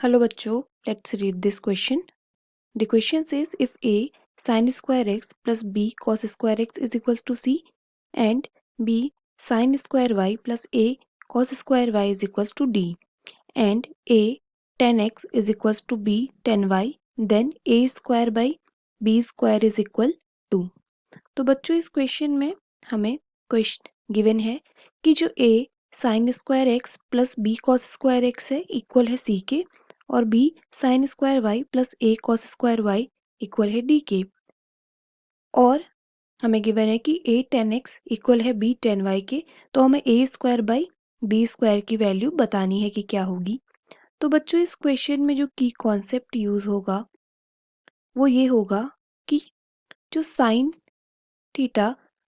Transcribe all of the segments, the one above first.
Hello बच्चों, let's read this question. The question says if a sin square x plus b cos square x is equals to c and b sin square y plus a cos square y is equals to d and a tan x is equals to b tan y, then a square by b square is equal to। तो बच्चों इस question में हमें question given है कि जो a sin square x plus b cos square x है equal है c के और b sin square y plus a cos square y equal है d के, और हमें गिवन है कि a tan x इक्वल है b tan y के। तो हमें a square by b square की वैल्यू बतानी है कि क्या होगी। तो बच्चों इस क्वेश्चन में जो की कॉन्सेप्ट यूज होगा वो ये होगा कि जो sine theta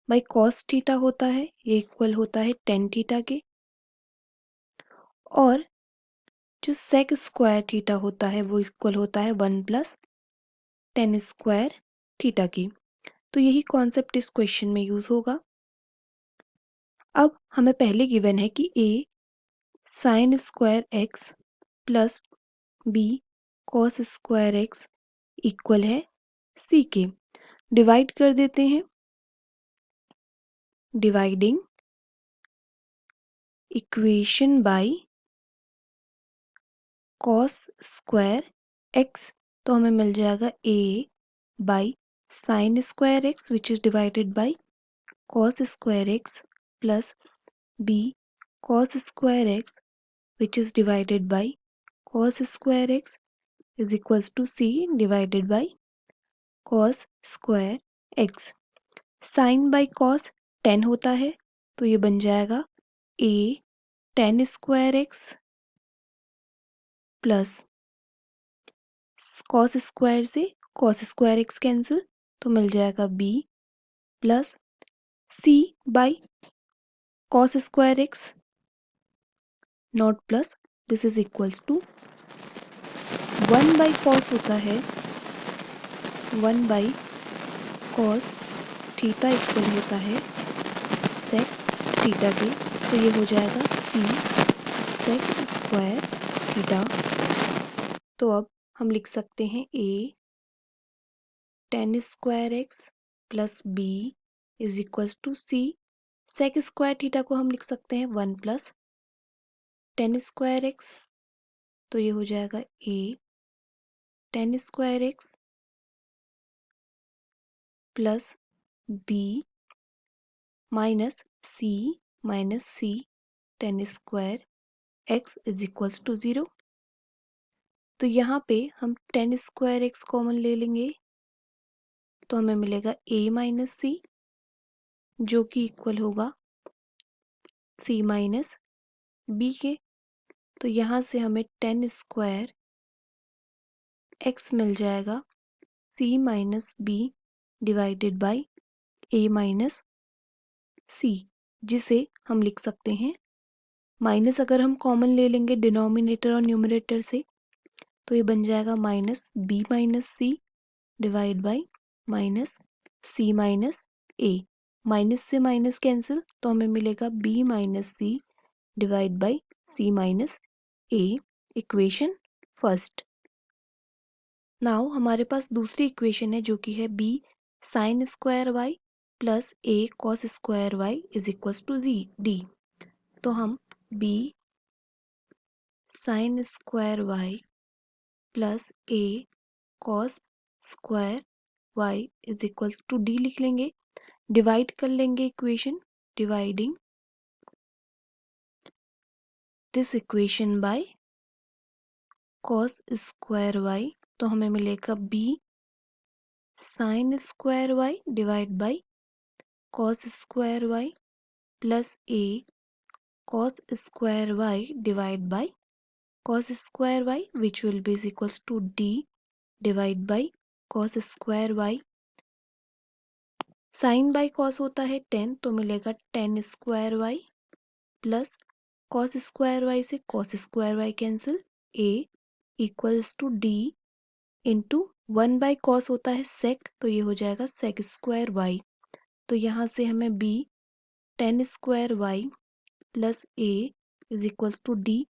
by cos theta होता है ये इक्वल होता है टेन थीटा के, और जो सेक स्क्वायर थीटा होता है वो इक्वल होता है one plus ten square theta की। तो यही कॉन्सेप्ट इस क्वेश्चन में यूज होगा। अब हमें पहले गिवन है कि a sine square x plus b cos square x equal है c के। डिवाइड कर देते हैं। Dividing equation by cos square x, तो हमें मिल जाएगा a by sine square x which is divided by cos square x plus b cos square x which is divided by cos square x is equals to c divided by cos square x। sin by cos 10 होता है तो ये बन जाएगा a tan square x plus cos square से cos square x cancel तो मिल जाएगा b plus c by cos square x not plus, this is equals to 1 by cos होता है 1 बाई cos थीटा इक्वल होता है सेक थीटा के। तो ये हो जाएगा c सेक स्क्वायर थीटा। तो अब हम लिख सकते हैं a tan square x plus b is equals to c sec square theta को हम लिख सकते हैं 1 प्लस टेन स्क्वायर एक्स, तो ये हो जाएगा a tan square x plus b minus c tan square x is equals to 0। तो यहाँ पे हम टेन स्क्वायर एक्स कॉमन ले लेंगे तो हमें मिलेगा a माइनस सी जो कि इक्वल होगा c माइनस बी के। तो यहाँ से हमें टेन स्क्वायर एक्स मिल जाएगा c minus B divided by a minus C, जिसे हम लिख सकते हैं माइनस अगर हम कॉमन ले लेंगे डिनोमिनेटर और न्यूमरेटर से तो ये बन जाएगा minus b minus C divide by minus c minus a. Minus से माइनस कैंसिल तो हमें मिलेगा b minus C divide by C minus a, equation first. Now हमारे पास दूसरी इक्वेशन है जो कि है b sine square y plus a cos square y is equals to d. तो हम b sine square y plus a cos square y is equals to d लिख लेंगे। डिवाइड कर लेंगे equation, dividing this equation by cos square y, तो हमें मिलेगा b sine square y divide by cos square y plus a cos square y divide by cos square y which will be is equals to d divide by cos square y। Sine by cos होता है 10 तो मिलेगा tan square y plus cos square y से cos square y cancel a equals to d into 1 by cos होता है सेक तो ये हो जाएगा सेक स्क्वायर y। तो यहाँ से हमें b tan square y plus a is equals to d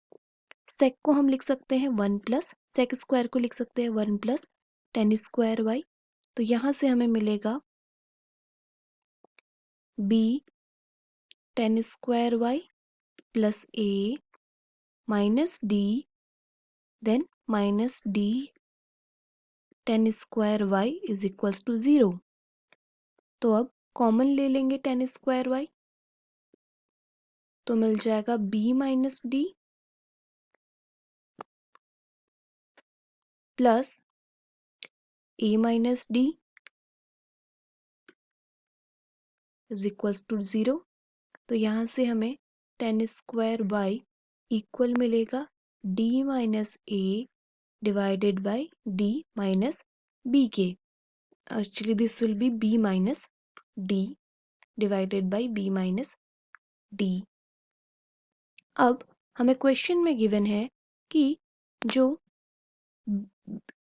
sec को हम लिख सकते हैं 1 प्लस सेक स्क्वायर को लिख सकते हैं 1 प्लस टेन स्क्वायर वाई। तो यहाँ से हमें मिलेगा b tan square y plus A minus d then minus d tan square y is equals to 0। तो अब कॉमन ले लेंगे टेन स्क्वायर वाई, तो मिल जाएगा B minus D plus A minus D is equals to 0। तो यहाँ से हमें टेन स्क्वायर वाई इक्वल मिलेगा D minus A divided by D minus B के। Actually this will be B minus D divided by B minus D. अब हमें question में given है कि जो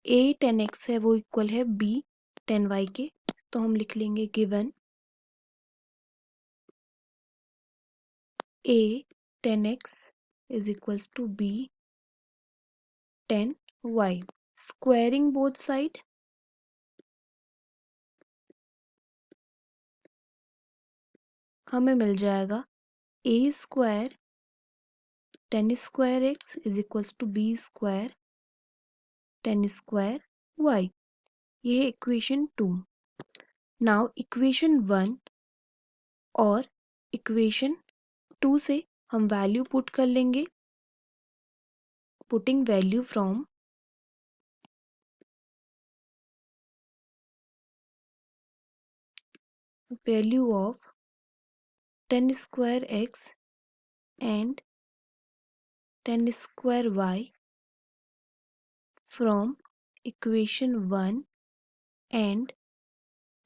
ए टेन एक्स है वो इक्वल है बी टेन वाई के। तो हम लिख लेंगे given A tan X is equals to B tan Y. Squaring both side, हमें मिल जाएगा A square tan square X is equals to B square tan square Y. ये है इक्वेशन 2। नाउ इक्वेशन 1 और इक्वेशन 2 से हम वैल्यू पुट कर लेंगे। Putting value from value of tan square x and tan square y from equation 1 and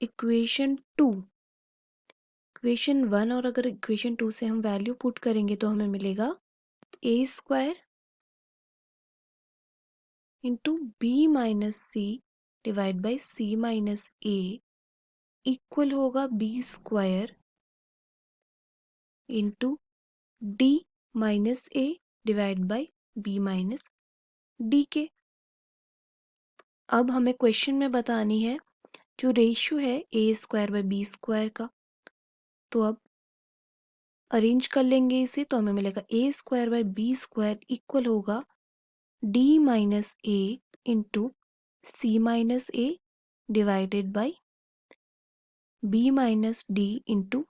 equation 2। Equation 1 और अगर equation 2 से हम वैल्यू पुट करेंगे तो हमें मिलेगा A square into B minus C divide by C minus A equal होगा B square into D minus A divide by B minus D के। अब हमें क्वेश्चन में बतानी है जो रेशियो है ए स्क्वायर बाई बी स्क्वायर का। तो अब अरेंज कर लेंगे इसे, तो हमें मिलेगा A square by B square equal होगा D minus A into C minus A divided by B minus D into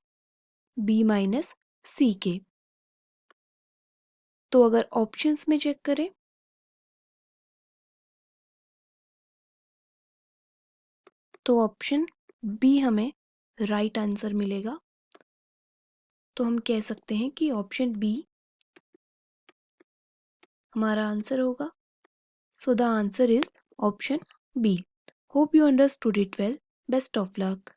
B minus C के। तो अगर ऑप्शंस में चेक करें तो ऑप्शन बी हमें राइट आंसर मिलेगा। तो हम कह सकते हैं कि ऑप्शन बी हमारा आंसर होगा। So the answer is option b. Hope you understood it well. Best of luck.